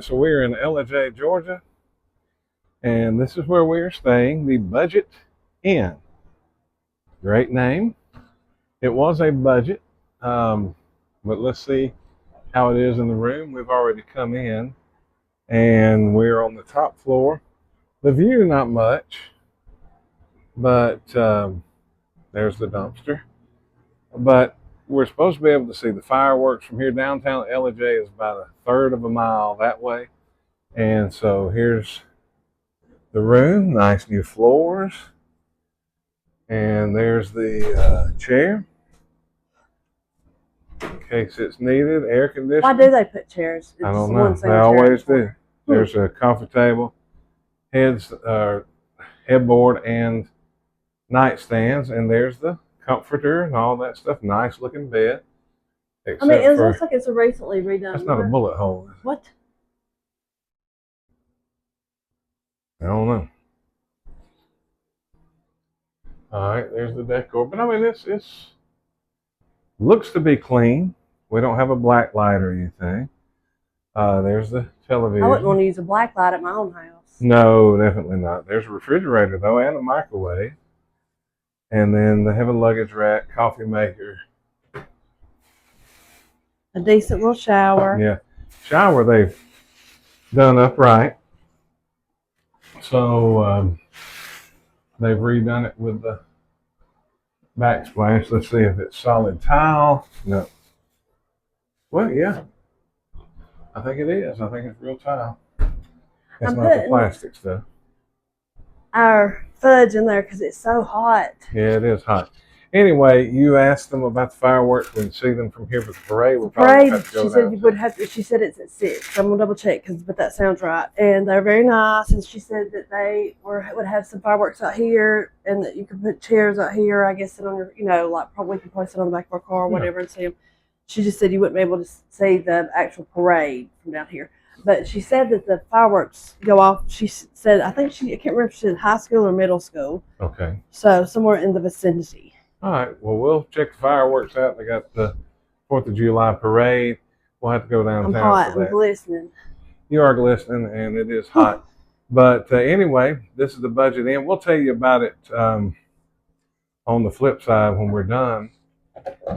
right, so we're in Ellijay, Georgia, and this is where we're staying, the Budget Inn. Great name. It was a budget, but let's see how it is in the room. We've already come in, and we're on the top floor. The view, not much, but there's the dumpster. But we're supposed to be able to see the fireworks from here. Downtown Ellijay is about a third of a mile that way. And so here's the room, nice new floors. And there's the chair, in case it's needed, air conditioning. Why do they put chairs? I don't know. They always do. There's a coffee table, headboard, and nightstands, and there's the comforter and all that stuff. Nice looking bed. I mean, it looks like it's a recently redone. That's not a bullet hole. What? I don't know. All right, there's the decor, but I mean, it's looks to be clean. We don't have a black light or anything. There's the television. I wouldn't want to use a black light at my own house. No, definitely not. There's a refrigerator though, and a microwave. And then they have a luggage rack, coffee maker. A decent little shower. Yeah, shower they've done upright. So they've redone it with the backsplash. Let's see if it's solid tile. No. Well, yeah. I think it is. I think it's real tile. It's not the plastic stuff. Our fudge in there because it's so hot. Yeah, it is hot. Anyway, you asked them about the fireworks. We can see them from here, but the parade. She said you would have to. She said it's at 6. I'm gonna double check, but that sounds right. And they're very nice. And she said that they would have some fireworks out here, and that you could put chairs out here. I guess sit on your, like probably we can place it on the back of our car or whatever and see them. She just said you wouldn't be able to see the actual parade from down here. But she said that the fireworks go off. She said I can't remember if she said high school or middle school. Okay. So somewhere in the vicinity. All right, well, we'll check the fireworks out. They got the 4th of July parade. We'll have to go downtown. I'm hot. For that. I'm glistening. You are glistening, and it is hot. But anyway, this is the Budget Inn. We'll tell you about it on the flip side when we're done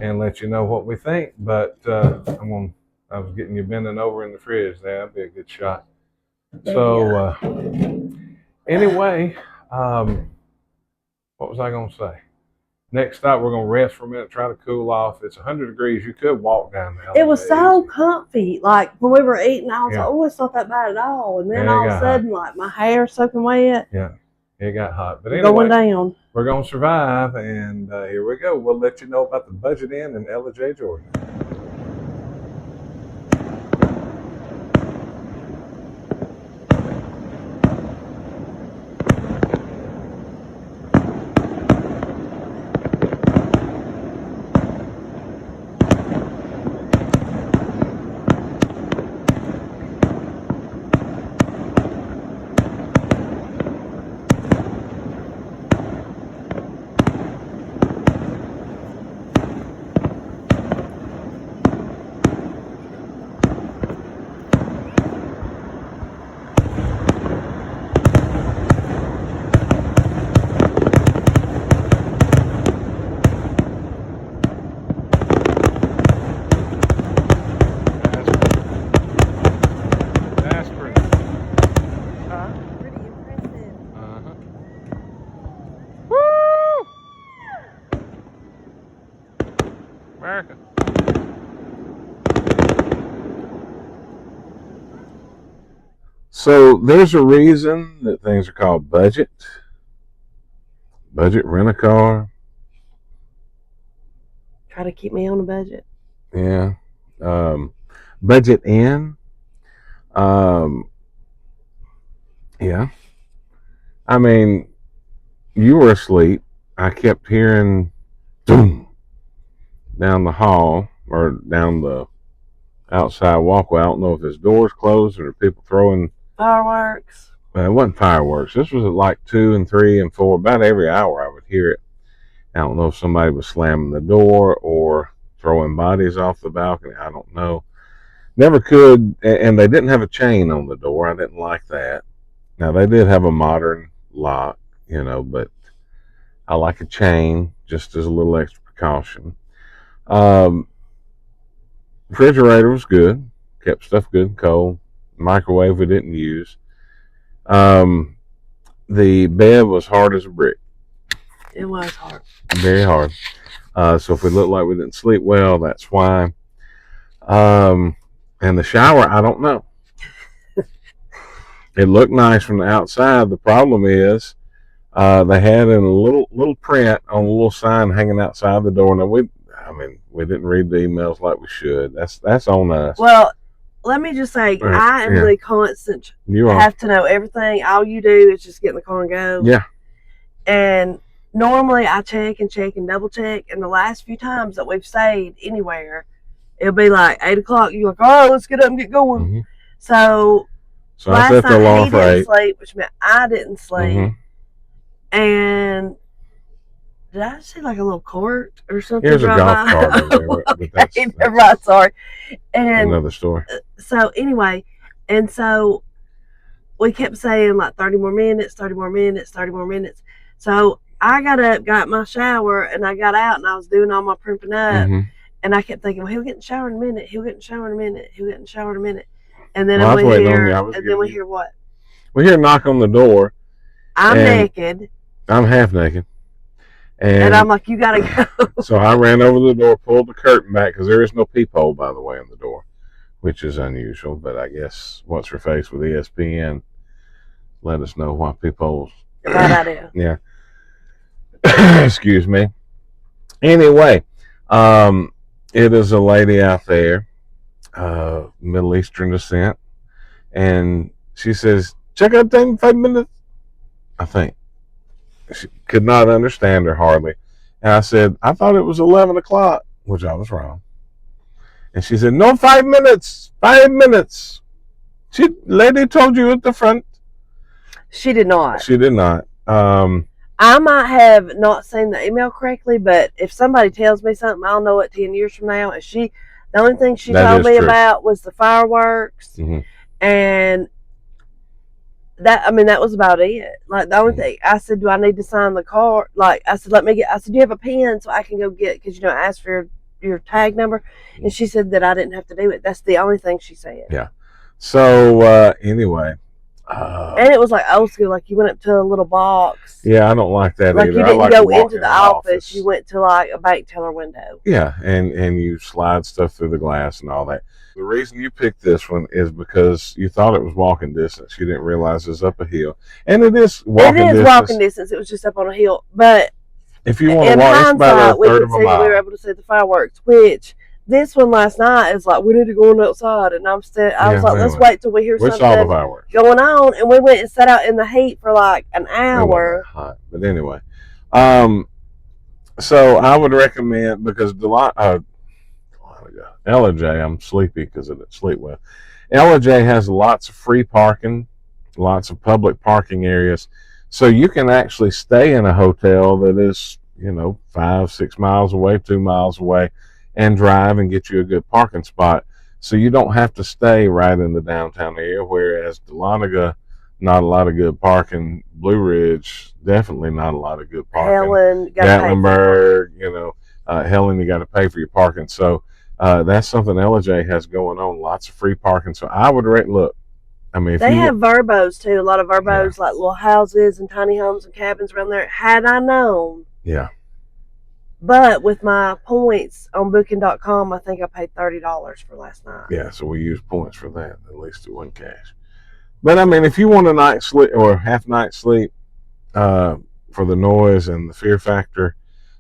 and let you know what we think. But I was getting you bending over in the fridge there. That'd be a good shot. So anyway, what was I going to say? Next stop, we're going to rest for a minute, try to cool off. It's 100 degrees. You could walk down the alleyway. It was so comfy. Like, when we were eating, I was like, oh, it's not that bad at all. And then all of a sudden, like, my hair soaking wet. Yeah, it got hot. But anyway, going down. We're going to survive, and here we go. We'll let you know about the Budget Inn in Ellijay, Georgia. America. So there's a reason that things are called budget. Budget rent a car. Try to keep me on a budget. Yeah. Budget Inn. Yeah. I mean, you were asleep. I kept hearing doom down the hall or down the outside walkway. I don't know if there's doors closed or people throwing fireworks. Well, it wasn't fireworks. This was at like 2 and 3 and 4. About every hour I would hear it. I don't know if somebody was slamming the door or throwing bodies off the balcony. I don't know. Never could, and they didn't have a chain on the door. I didn't like that. Now they did have a modern lock, but I like a chain just as a little extra precaution. Um, Refrigerator was good, kept stuff good and cold. Microwave we didn't use. Um, the bed was hard as a brick. It was hard. Very hard. So if we looked like we didn't sleep well, that's why. And the shower, I don't know. It looked nice from the outside. The problem is, they had in a little print on a little sign hanging outside the door. Now we didn't read the emails like we should. That's on us. Well, let me just say, I am the constant. You have to know everything. All you do is just get in the car and go. Yeah. And normally I check and double check. And the last few times that we've stayed anywhere, it'll be like 8 o'clock. You're like, oh, let's get up and get going. Mm-hmm. So I set the alarm for 8. Didn't sleep, which meant I didn't sleep. Mm-hmm. And did I see like a little court or something? Here's a golf cart over there. Okay, that's right, sorry. And another story. So anyway, and so we kept saying like 30 more minutes, 30 more minutes, 30 more minutes. So I got up, got my shower, and I got out and I was doing all my primping up. Mm-hmm. And I kept thinking, well, he'll get in the shower in a minute. He'll get in the shower in a minute. He'll get in the shower in a minute. And then we hear what? We hear a knock on the door. I'm naked. I'm half naked. And I'm like, you got to go. So I ran over the door, pulled the curtain back, because there is no peephole, by the way, on the door, which is unusual. But I guess what's her face with ESPN let us know why peepholes. Bad idea. Yeah. Excuse me. Anyway, it is a lady out there, Middle Eastern descent, and she says, check out time in 5 minutes, I think. She could not understand her hardly. And I said, I thought it was 11 o'clock, which I was wrong. And she said, no, 5 minutes, 5 minutes. Lady told you at the front. She did not. She did not. I might have not seen the email correctly, but if somebody tells me something, I'll know it 10 years from now. And the only thing she told me about was the fireworks. Mm-hmm. And that was about it. Like the only thing I said, do I need to sign the card? Like I said, do you have a pen so I can go get, because I asked for your tag number, and she said that I didn't have to do it. That's the only thing she said. Yeah. So anyway. And it was like old school, like you went up to a little box. Yeah, I don't like that like either. You didn't go into the office. You went to like a bank teller window. Yeah, and you slide stuff through the glass and all that. The reason you picked this one is because you thought it was walking distance. You didn't realize it's up a hill. And it is walking distance. It is walking distance. It was just up on a hill. But if you want to walk, it's about a third of a mile. We were able to see the fireworks, which this one last night is like, we need to go on outside. And I was like, let's wait till we hear something going on. And we went and sat out in the heat for like an hour. It wasn't hot. But anyway. So I would recommend, because Ellijay, I'm sleepy because I didn't sleep well. Ellijay has lots of free parking, lots of public parking areas. So you can actually stay in a hotel that is, 5-6 miles away, 2 miles away, and drive and get you a good parking spot. So you don't have to stay right in the downtown area, whereas Dahlonega, not a lot of good parking. Blue Ridge, definitely not a lot of good parking. Helen, Gatlinburg, Helen, you got to pay for your parking. So that's something Ellijay has going on, lots of free parking. So I would look. I mean, they have verbos too, a lot of verbos, like little houses and tiny homes and cabins around there. Had I known. Yeah. But with my points on booking.com, I think I paid $30 for last night. Yeah, so we used points for that. At least it wasn't cash. But I mean, if you want a night's sleep or half night sleep for the noise and the fear factor,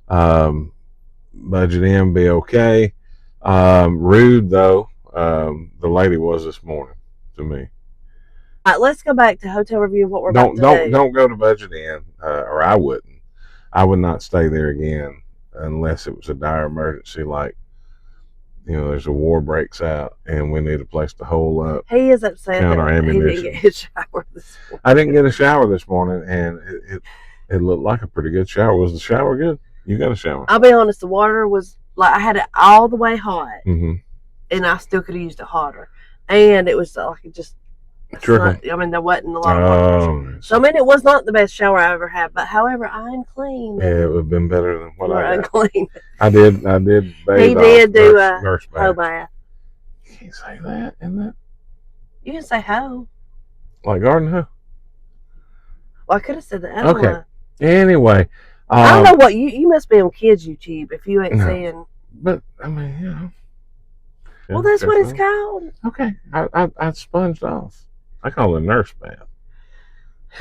budget in, be okay. Rude though, the lady was this morning to me. All right, let's go back to hotel review. What we're about to do. Don't go to budget in, or I wouldn't. I would not stay there again unless it was a dire emergency, like there's a war breaks out and we need a place to hole up. He is upset that he didn't get his shower this morning. I didn't get a shower this morning, and it looked like a pretty good shower. Was the shower good? You got a shower? I'll be honest, the water was like, I had it all the way hot. Mm-hmm. and I still could have used it hotter. And it was like it just. Trickle. I mean, there wasn't a lot of water. So I mean, it was not the best shower I ever had. But however, I'm clean. Yeah, it would have been better than what I got. Unclean. I did bathe. He did do a nurse bath. hoe bath. You can't say that, isn't it? You can say hoe. Like garden hoe. Well, I could have said the other one. Anyway, I don't know what you must be on kids YouTube if you ain't saying. But I mean, you know. Well, that's what it's called. Okay, I sponged off. I call it a nurse bath,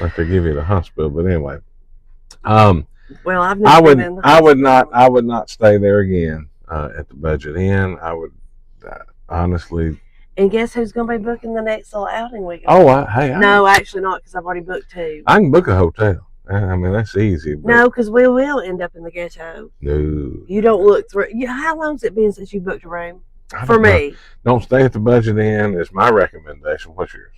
like they give you at the hospital. But anyway, well, I've never been in the hospital. I would not stay there again at the Budget Inn. I would honestly. And guess who's going to be booking the next little outing we go? Oh, no, actually not, because I've already booked 2. I can book a hotel. I mean, that's easy. But no, because we will end up in the ghetto. No, you don't look through. How long's it been since you booked a room? For me, know. Don't stay at the Budget Inn. Is my recommendation. What's yours?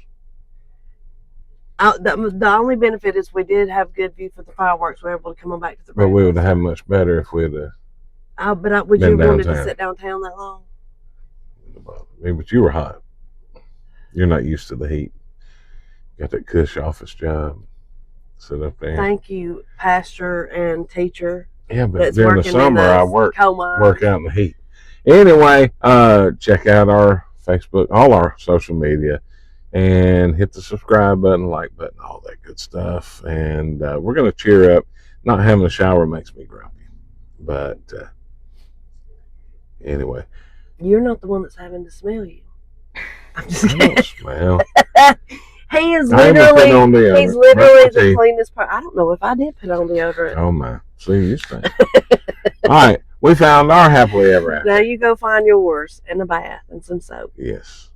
The only benefit is we did have good view for the fireworks. We were able to come on back to the room. But we would have had much better if we'd have. Would you have wanted to sit downtown that long? But you were hot. You're not used to the heat. Got that cush office job. Sit up there. Thank you, pastor and teacher. Yeah, but during the summer I work out in the heat. Anyway, check out our Facebook, all our social media. And hit the subscribe button, like button, all that good stuff. And we're going to cheer up. Not having a shower makes me grumpy. But anyway. You're not the one that's having to smell you. I'm just kidding. Smell. He is literally, he's literally the cleanest part. I don't know if I did put on deodorant. Oh, my. See, you stink. All right. We found our happily ever after. Now you go find yours in a bath and some soap. Yes.